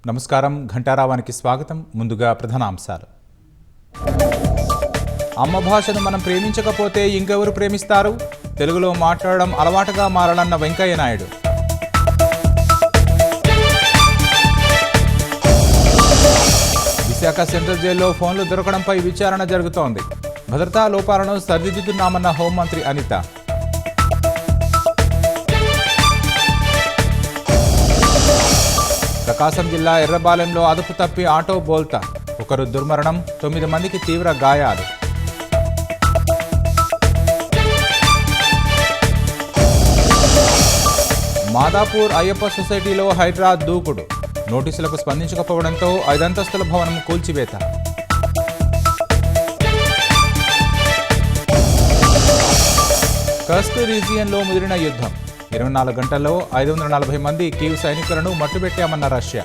నమస్కారం. ఘంటారావానికి స్వాగతం. ముందుగా ప్రధానాంశాలు. అమ్మ భాషను మనం ప్రేమించకపోతే ఇంకెవరు ప్రేమిస్తారు? తెలుగులో మాట్లాడడం అలవాటుగా మారాలన్న వెంకయ్య నాయుడు. విశాఖ సెంట్రల్ జైల్లో ఫోన్లు దొరకడంపై విచారణ జరుగుతోంది. భద్రతా లోపాలను సరిదిద్దుతున్నామన్న హోంమంత్రి అనిత. ప్రకాశం జిల్లా ఎర్రబాలెంలో అదుపు తప్పి ఆటో బోల్తా, ఒకరు దుర్మరణం, 9 మందికి తీవ్ర గాయాలు. మాదాపూర్ అయ్యప్ప సొసైటీలో హైడ్రా దూకుడు, నోటీసులకు స్పందించకపోవడంతో 5 అంతస్తుల భవనం కూల్చివేత. కర్స్క్ రీజియన్లో ముదిరిన యుద్ధం, 24 గంటల్లో 540 మంది కీవ్ సైనికులను మట్టుబెట్టామన్న రష్యా.